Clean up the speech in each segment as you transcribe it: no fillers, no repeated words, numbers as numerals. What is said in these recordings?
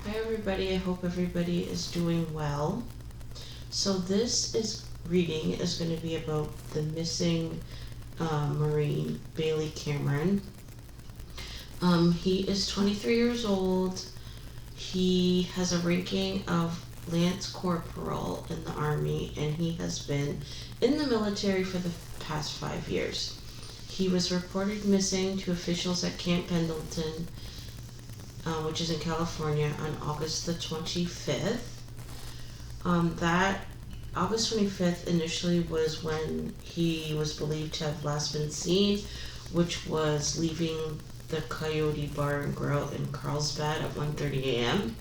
Hi everybody, I hope everybody is doing well. So this reading is going to be about the missing Marine, Bailey Cameron. He is 23 years old. He has a ranking of Lance Corporal in the Army, and he has been in the military for the past 5 years. He was reported missing to officials at Camp Pendleton, which is in California, on August the 25th. That August 25th initially was when he was believed to have last been seen, which was leaving the Coyote Bar and Grill in Carlsbad at 1:30 a.m.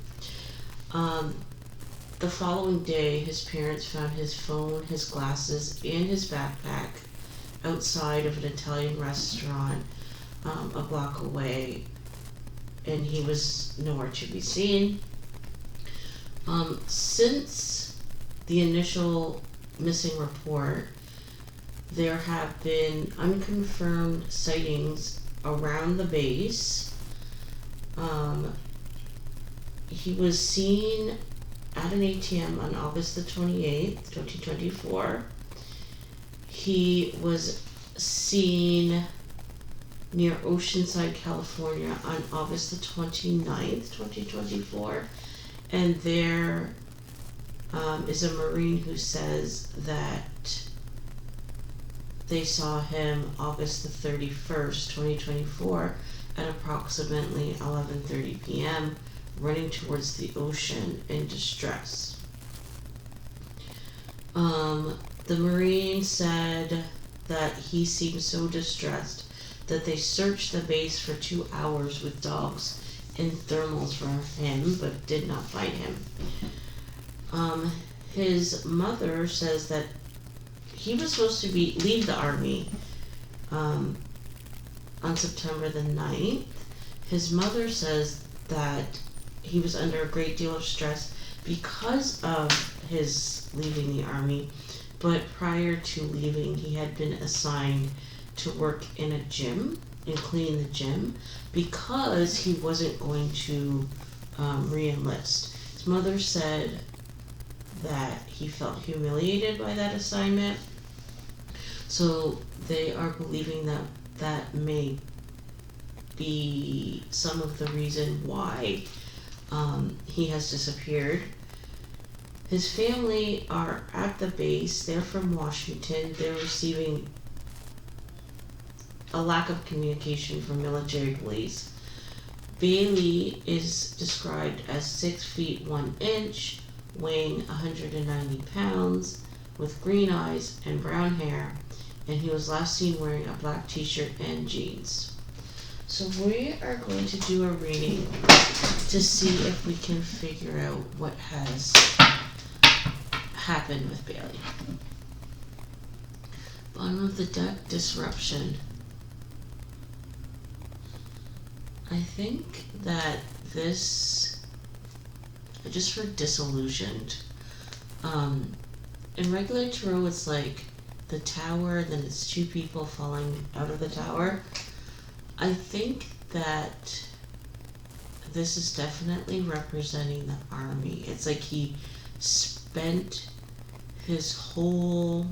The following day, his parents found his phone, his glasses, and his backpack outside of an Italian restaurant a block away, and he was nowhere to be seen. Since the initial missing report, there have been unconfirmed sightings around the base. He was seen at an ATM on August the 28th, 2024. He was seen near Oceanside, California on August the 29th, 2024. And there is a Marine who says that they saw him August the 31st, 2024 at approximately 11:30 p.m. running towards the ocean in distress. The Marine said that he seemed so distressed that they searched the base for 2 hours with dogs and thermals for him, but did not find him. His mother says that he was supposed to leave the Army on September the 9th. His mother says that he was under a great deal of stress because of his leaving the Army, but prior to leaving, he had been assigned to work in a gym and clean the gym because he wasn't going to re-enlist. His mother said that he felt humiliated by that assignment, so they are believing that that may be some of the reason why he has disappeared. His family are at the base. They're from Washington. They're receiving a lack of communication from military police. Bailey is described as 6 feet 1 inch, weighing 190 pounds, with green eyes and brown hair, and he was last seen wearing a black t-shirt and jeans. So we are going to do a reading to see if we can figure out what has happened with Bailey. Bottom of the deck, disruption. I think that this, I just heard disillusioned. In regular tarot, it's like the tower, then it's 2 people falling out of the tower. I think that this is definitely representing the Army. It's like he spent his whole,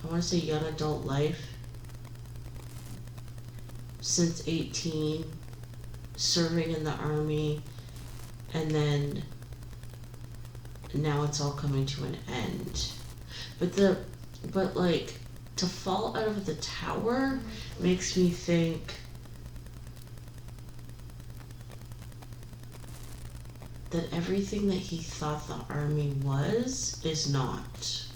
I want to say young adult life, since 18, serving in the Army, and then now it's all coming to an end. But like, to fall out of the tower makes me think that everything that he thought the Army was is not.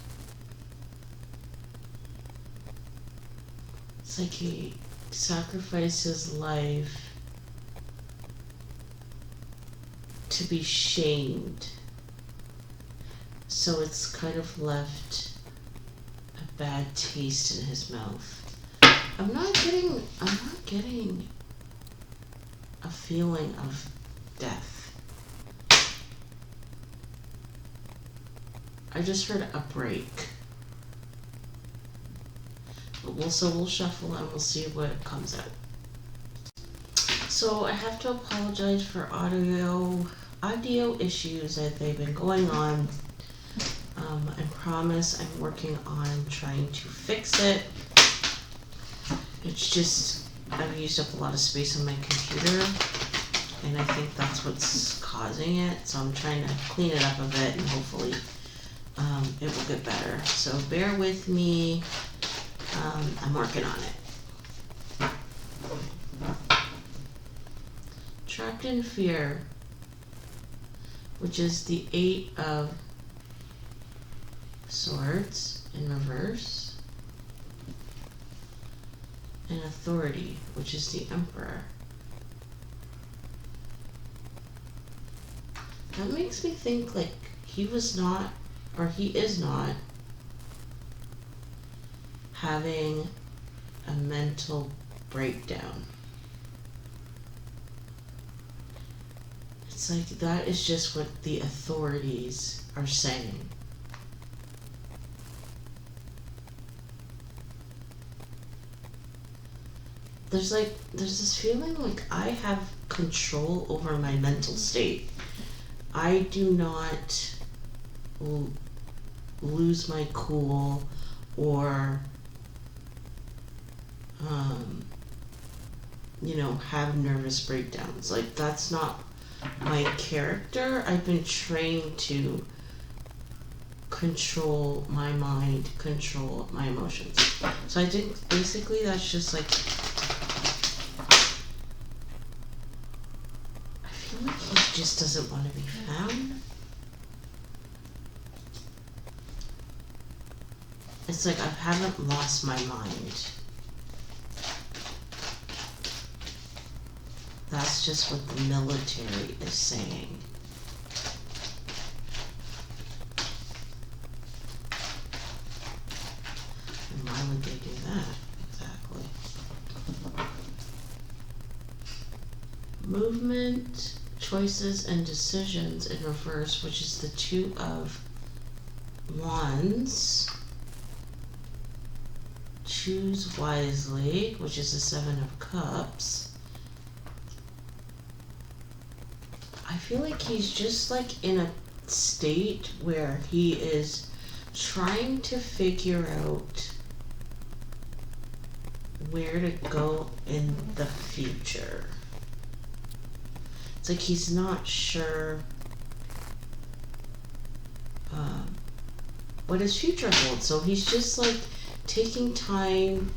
It's like he sacrificed his life to be shamed, so it's kind of left a bad taste in his mouth. I'm not getting a feeling of death. I just heard a break. But we'll shuffle and we'll see what comes out. So I have to apologize for audio issues that they've been going on. I promise I'm working on trying to fix it. It's just, I've used up a lot of space on my computer, and I think that's what's causing it. So I'm trying to clean it up a bit, and hopefully it will get better. So bear with me. I'm working on it. Trapped in Fear, which is the 8 of Swords in reverse, and Authority, which is the Emperor. That makes me think like he was not, or he is not, having a mental breakdown. It's like that is just what the authorities are saying. There's this feeling like I have control over my mental state. I do not lose my cool or have nervous breakdowns. Like, that's not my character. I've been trained to control my mind, control my emotions. So I think basically that's just like, I feel like he just doesn't want to be found. It's like I haven't lost my mind. That's just what the military is saying. And why would they do that exactly? Movement, choices, and decisions in reverse, which is the 2 of Wands. Choose wisely, which is the 7 of Cups. I feel like he's just like in a state where he is trying to figure out where to go in the future. It's like he's not sure what his future holds. So he's just like taking time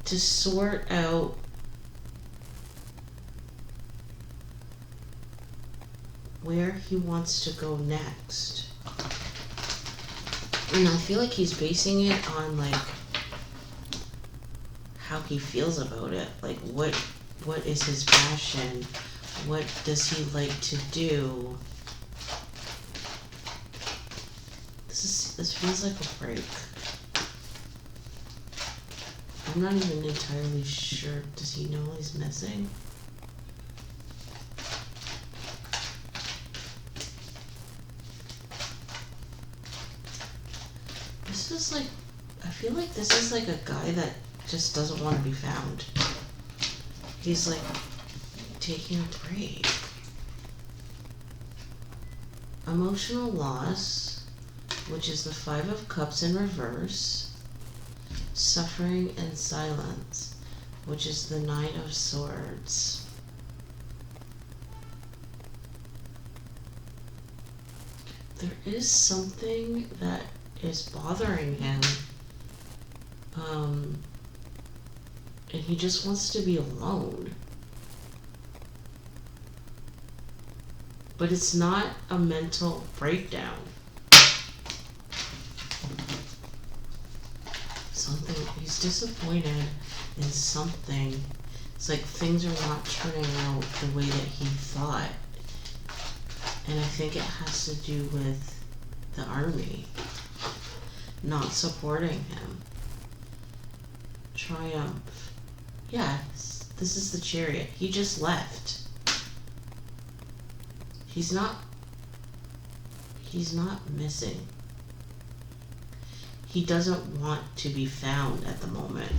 to sort out where he wants to go next. And I feel like he's basing it on like how he feels about it. Like what is his passion? What does he like to do? This feels like a break. I'm not even entirely sure. Does he know he's missing? This is like, I feel like this is like a guy that just doesn't want to be found. He's like taking a break. Emotional loss, which is the 5 of Cups in reverse. Suffering and silence, which is the 9 of Swords. There is something that is bothering him, and he just wants to be alone. But it's not a mental breakdown. Something, he's disappointed in something. It's like things are not turning out the way that he thought. And I think it has to do with the army not supporting him. Triumph. Yeah, this is the Chariot. He just left. He's not missing. He doesn't want to be found at the moment.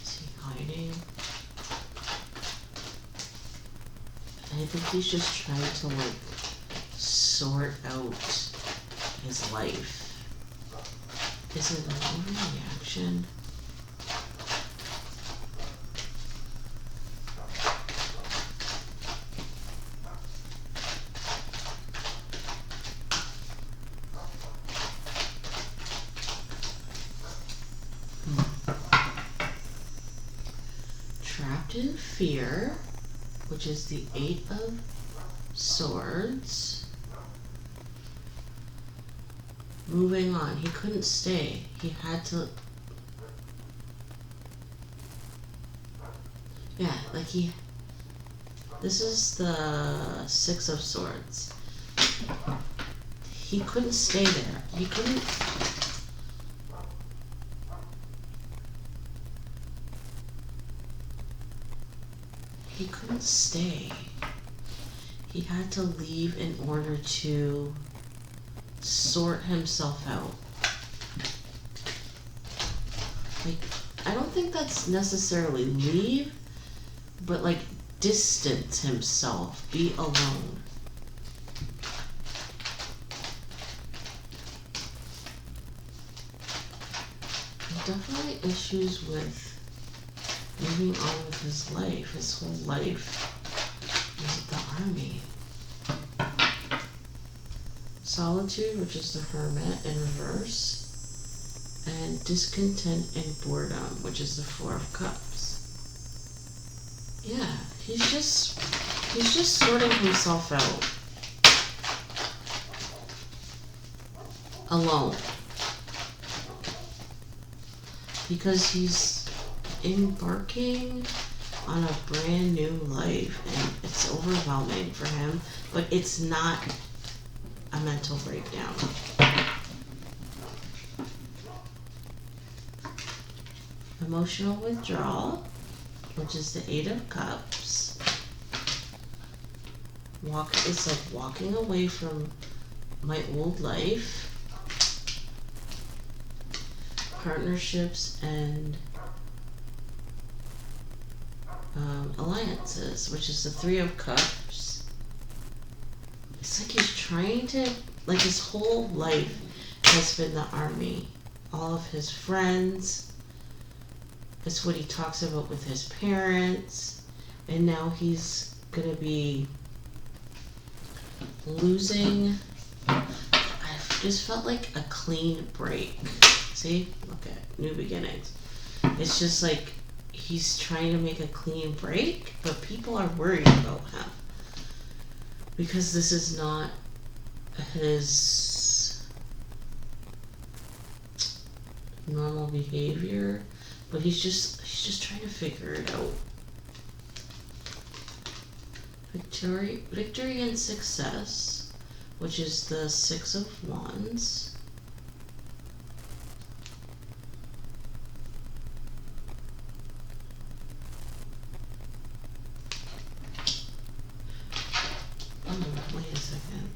Is he hiding? I think he's just trying to like sort out his life. Is it an overreaction? Trapped in fear, which is the 8 of Swords. Moving on. He couldn't stay. He had to... Yeah, like he... This is the 6 of Swords. He couldn't stay there. He couldn't... He couldn't stay. He had to leave in order to sort himself out. Like, I don't think that's necessarily leave, but like distance himself, be alone. Definitely issues with moving on with his life, his whole life. Is it the army? Solitude, which is the Hermit in reverse, and discontent and boredom, which is the 4 of Cups. Yeah, he's just sorting himself out. Alone. Because he's embarking on a brand new life and it's overwhelming for him, but it's not a mental breakdown. Emotional withdrawal, which is the 8 of Cups. It's like walking away from my old life. Partnerships and alliances, which is the 3 of Cups. It's like he's trying to, like his whole life has been the army. All of his friends. It's what he talks about with his parents. And now he's gonna be losing. I just felt like a clean break. See? Look at new beginnings. It's just like he's trying to make a clean break, but people are worried about him. Because this is not his normal behavior, but he's just trying to figure it out. Victory and success, which is the 6 of Wands. Wait a second.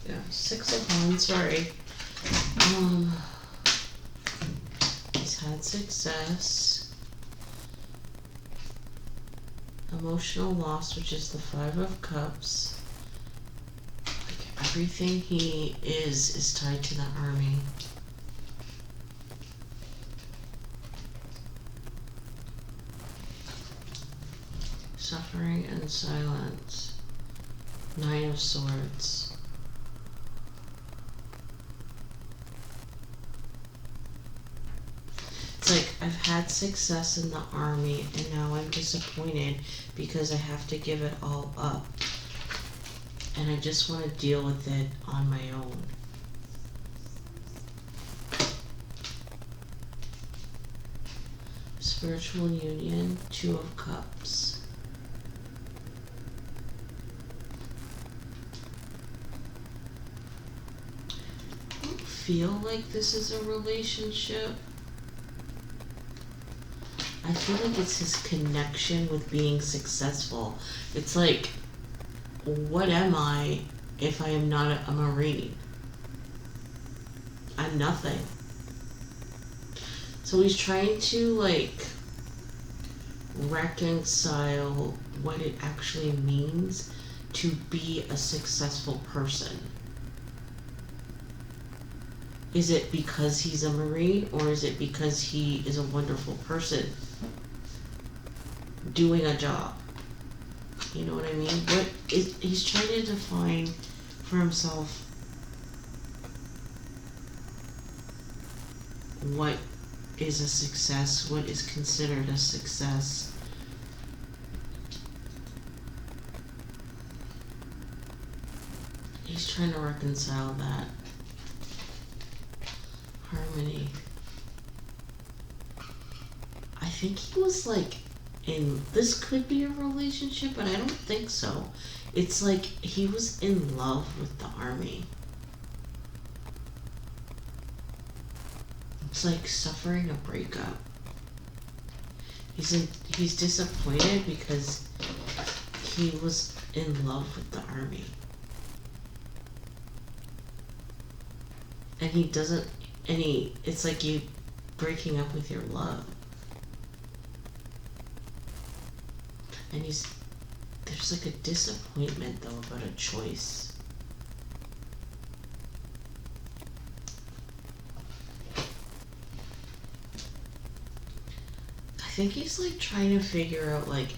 Yeah, 6 of Wands, sorry. He's had success. Emotional loss, which is the 5 of Cups. Like everything he is tied to the army. Suffering and silence. 9 of Swords. It's like I've had success in the army and now I'm disappointed because I have to give it all up. And I just want to deal with it on my own. His Spiritual union, 2 of Cups. I don't feel like this is a relationship. I feel like it's his connection with being successful. It's like, what am I if I am not a Marine? I'm nothing. So he's trying to like reconcile what it actually means to be a successful person. Is it because he's a Marine, or is it because he is a wonderful person doing a job? You know what I mean? He's trying to define for himself what is a success, what is considered a success. He's trying to reconcile that. Harmony. I think he was like this could be a relationship, but I don't think so. It's like he was in love with the army. It's like suffering a breakup. He's disappointed because he was in love with the army. And he doesn't, it's like you breaking up with your love. And there's like a disappointment though about a choice. I think he's like trying to figure out, like,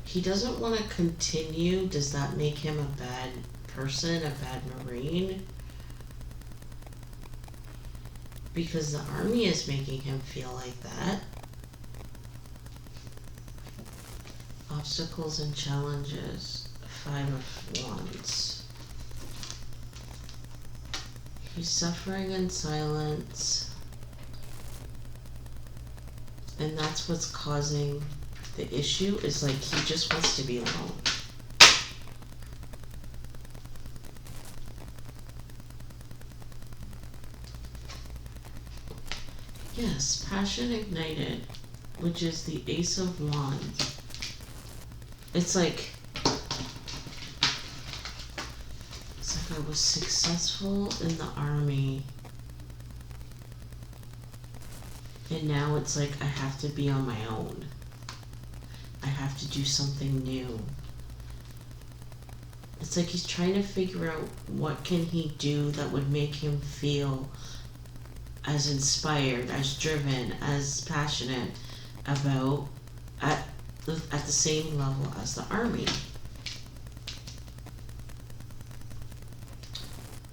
he doesn't want to continue. Does that make him a bad person, a bad Marine? Because the army is making him feel like that. Obstacles and challenges, 5 of Wands. He's suffering in silence. And that's what's causing the issue, is like he just wants to be alone. Yes, passion ignited, which is the Ace of Wands. It's like I was successful in the army, and now it's like I have to be on my own. I have to do something new. It's like he's trying to figure out what can he do that would make him feel as inspired, as driven, as passionate about at the same level as the army.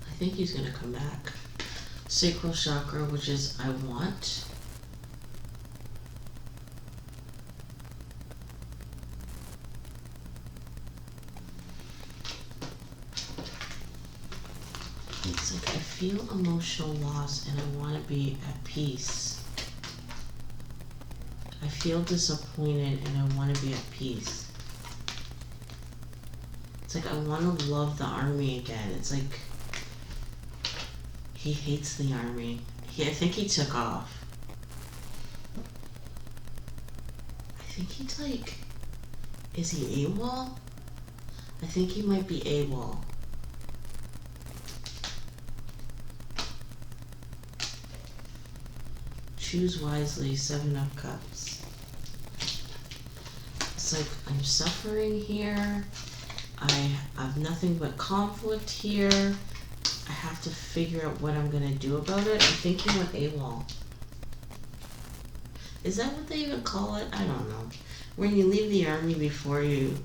I think he's gonna come back. Sacral chakra, which is I want. It's like I feel emotional loss and I want to be at peace. I feel disappointed and I want to be at peace. It's like I want to love the army again. It's like he hates the army. I think he took off. I think he's like, is he AWOL? I think he might be AWOL. Choose wisely, 7 of Cups. It's like I'm suffering here. I have nothing but conflict here. I have to figure out what I'm gonna do about it. I think he went AWOL. Is that what they even call it? I don't know. When you leave the army before you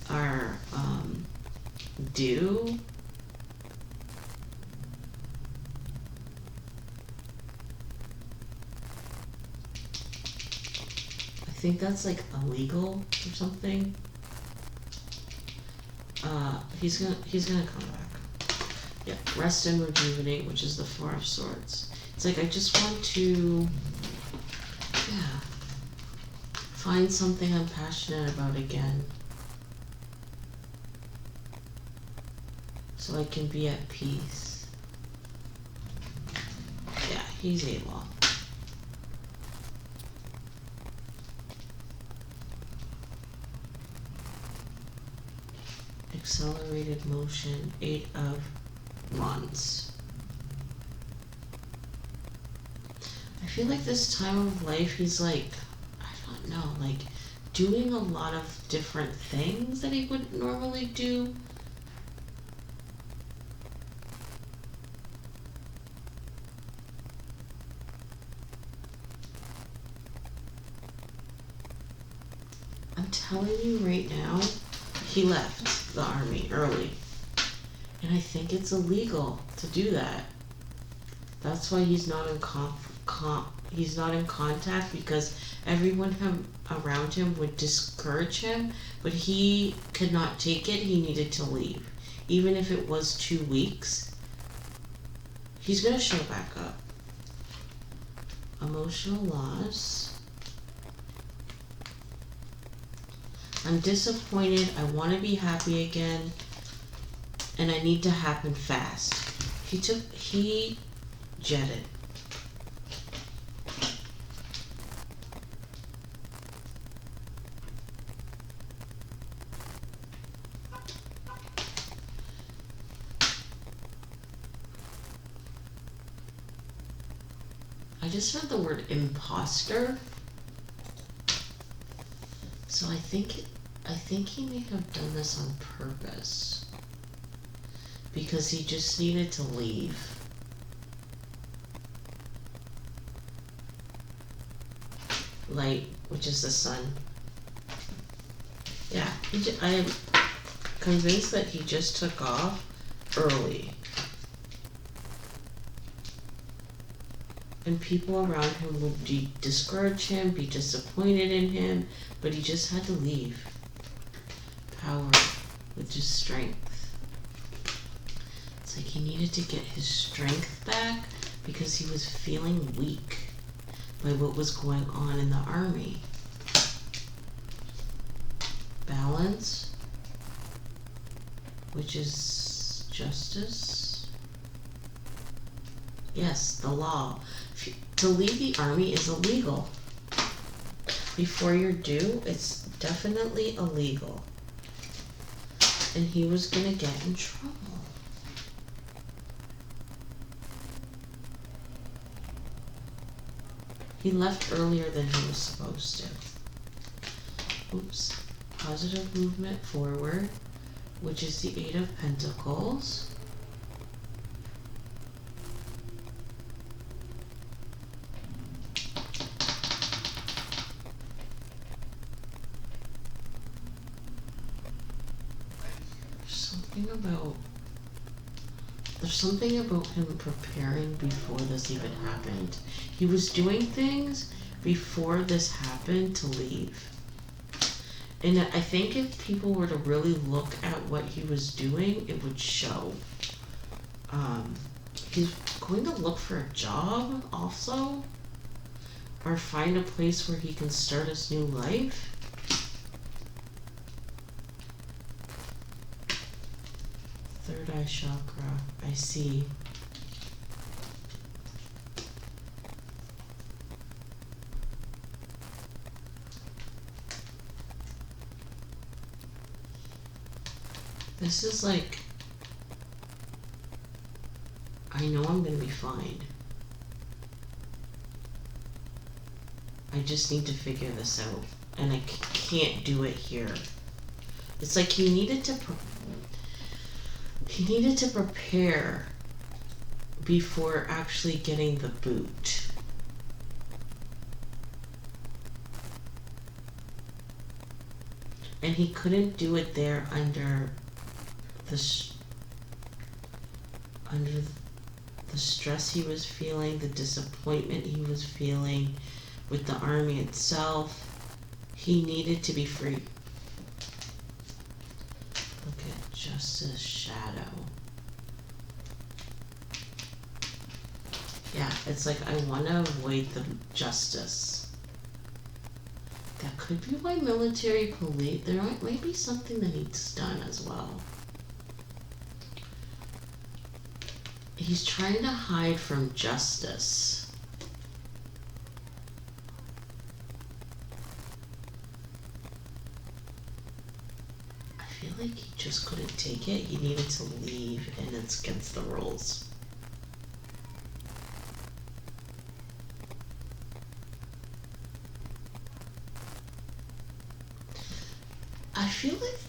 are due. I think that's like illegal or something. He's gonna come back. Yeah, rest and rejuvenate, which is the 4 of Swords. It's like I just want to, yeah. Find something I'm passionate about again, so I can be at peace. Yeah, he's able. Accelerated motion, 8 of Wands. I feel like this time of life he's like, I don't know, like doing a lot of different things that he wouldn't normally do. I'm telling you right now, he left the army early. And I think it's illegal to do that. That's why he's not in he's not in contact, because everyone around him would discourage him, but he could not take it. He needed to leave. Even if it was 2 weeks, he's gonna show back up. Emotional loss. I'm disappointed. I want to be happy again, and I need to happen fast. He jetted. I just heard the word imposter. So I think he may have done this on purpose, because he just needed to leave. Light, which is the sun. Yeah, I am convinced that he just took off early. And people around him would discourage him, be disappointed in him, but he just had to leave. Power, which is strength. It's like he needed to get his strength back because he was feeling weak by what was going on in the army. Balance, which is justice. Yes, the law. To leave the army is illegal. Before you're due, it's definitely illegal. And he was gonna get in trouble. He left earlier than he was supposed to. Oops. Positive movement forward, which is the 8 of Pentacles. There's something about him preparing before this even happened. He was doing things before this happened to leave. And I think if people were to really look at what he was doing, it would show. He's going to look for a job also, or find a place where he can start his new life. Third eye chakra, I see. This is like, I know I'm gonna be fine. I just need to figure this out, and I can't do it here. It's like he needed to prepare before actually getting the boot. And he couldn't do it there under the stress he was feeling, the disappointment he was feeling with the army itself. He needed to be free. Look at Justice Shadow. Yeah, it's like I want to avoid the justice. That could be why military police, there might be something that needs done as well. He's trying to hide from justice. I feel like he just couldn't take it. He needed to leave, and it's against the rules. I feel like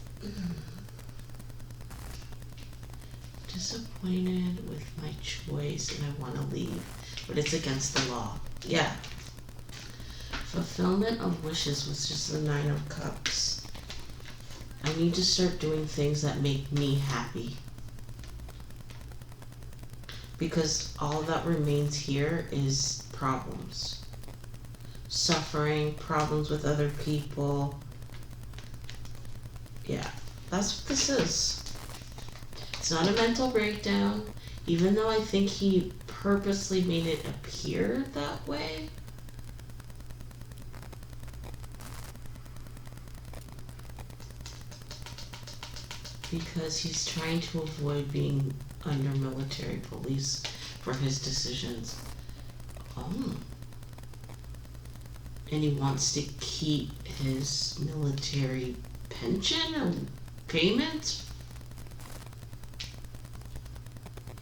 disappointed with my choice and I want to leave, but it's against the law. Yeah. Fulfillment of wishes was just the 9 of Cups. I need to start doing things that make me happy. Because all that remains here is problems. Suffering, problems with other people. Yeah, that's what this is. It's not a mental breakdown, even though I think he purposely made it appear that way. Because he's trying to avoid being under military police for his decisions. Oh. And he wants to keep his military pension or payment?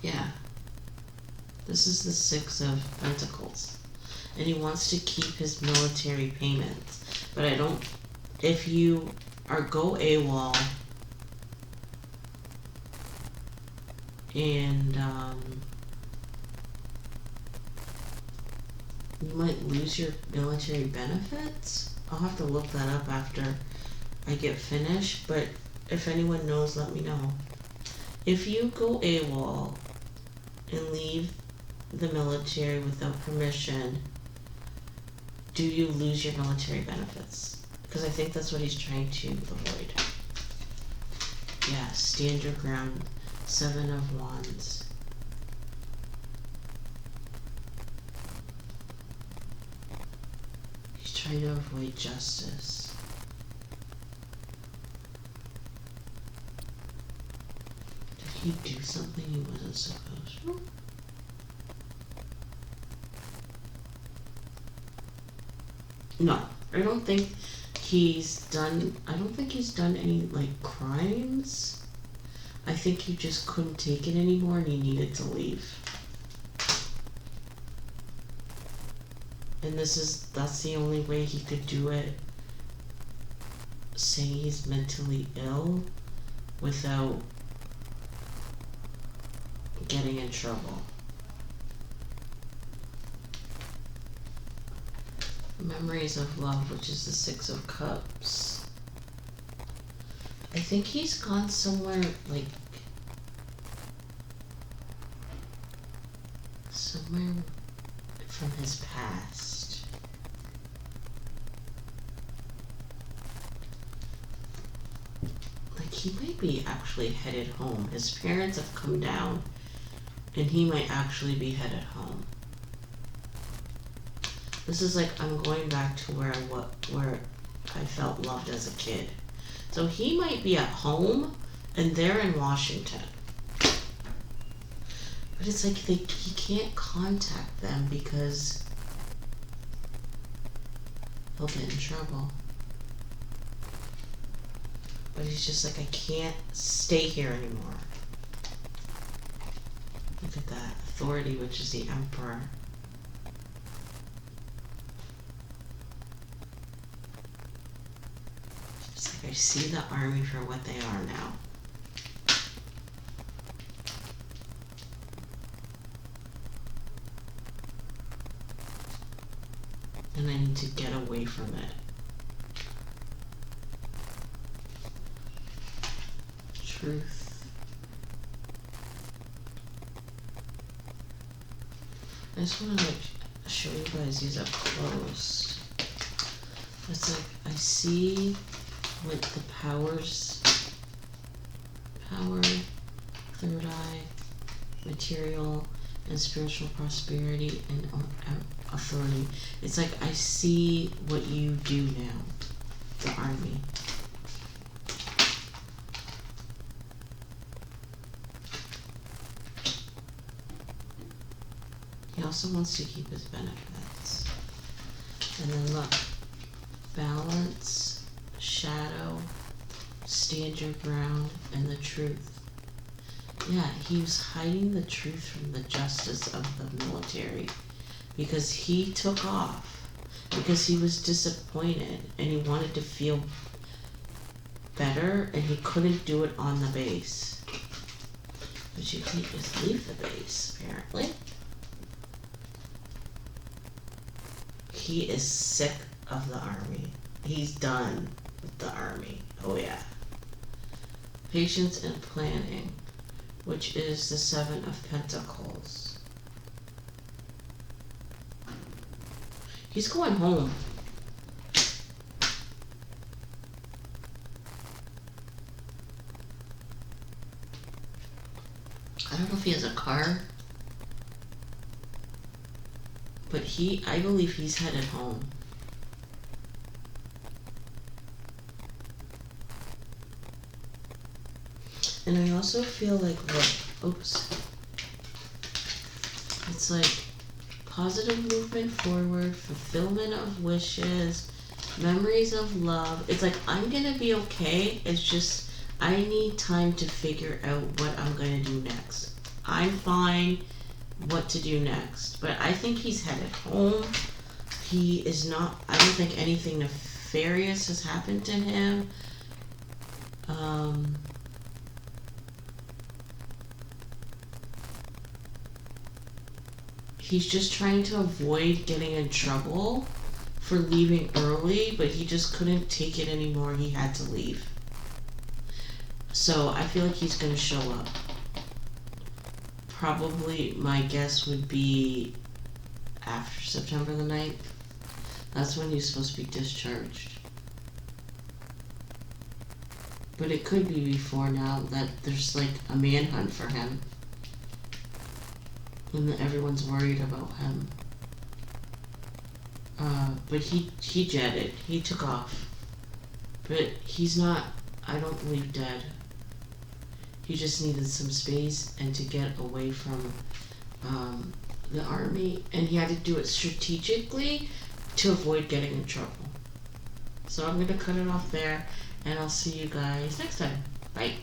Yeah. This is the 6 of Pentacles. And he wants to keep his military payments. But I don't... If you go AWOL... and you might lose your military benefits. I'll have to look that up after I get finished, but if anyone knows, let me know. If you go AWOL and leave the military without permission, do you lose your military benefits? Because I think that's what he's trying to avoid. Yeah, stand your ground. 7 of Wands. He's trying to avoid justice. Did he do something he wasn't supposed to? No, I don't think he's done any, like, crimes. I think he just couldn't take it anymore and he needed to leave. And that's the only way he could do it, saying he's mentally ill without getting in trouble. Memories of love, which is the 6 of Cups. I think he's gone somewhere, like, somewhere from his past. Like, he might be actually headed home. His parents have come down, and he might actually be headed home. This is like, I'm going back to where I felt loved as a kid. So he might be at home, and they're in Washington. But it's like he can't contact them because he'll get in trouble. But he's just like, I can't stay here anymore. Look at that. Authority, which is the Emperor. I see the army for what they are now. And I need to get away from it. Truth. I just want to show you guys these up close. It's like, I see what the powers, power, third eye, material, and spiritual prosperity, and authority. It's like I see what you do now. the army. He also wants to keep his benefits. And then look, balance, shadow, stand your ground, and the truth. Yeah, he was hiding the truth from the justice of the military because he took off because he was disappointed and he wanted to feel better and he couldn't do it on the base. But you can't just leave the base, apparently. He is sick of the army. He's done with the army. Oh yeah. Patience and planning, which is the Seven of Pentacles. He's going home. I don't know if he has a car, but I believe he's headed home. And I also feel like, look, oops. It's like positive movement forward, fulfillment of wishes, memories of love. It's like, I'm gonna be okay. It's just, I need time to figure out what I'm gonna do next. I'm fine what to do next. But I think he's headed home. He is not, I don't think anything nefarious has happened to him. He's just trying to avoid getting in trouble for leaving early, but he just couldn't take it anymore. He had to leave. So I feel like he's going to show up. Probably my guess would be after September the 9th. That's when he's supposed to be discharged. But it could be before now that there's like a manhunt for him. And that everyone's worried about him. But he jetted. He took off. But he's not, I don't believe, dead. He just needed some space and to get away from the army. And he had to do it strategically to avoid getting in trouble. So I'm going to cut it off there. And I'll see you guys next time. Bye.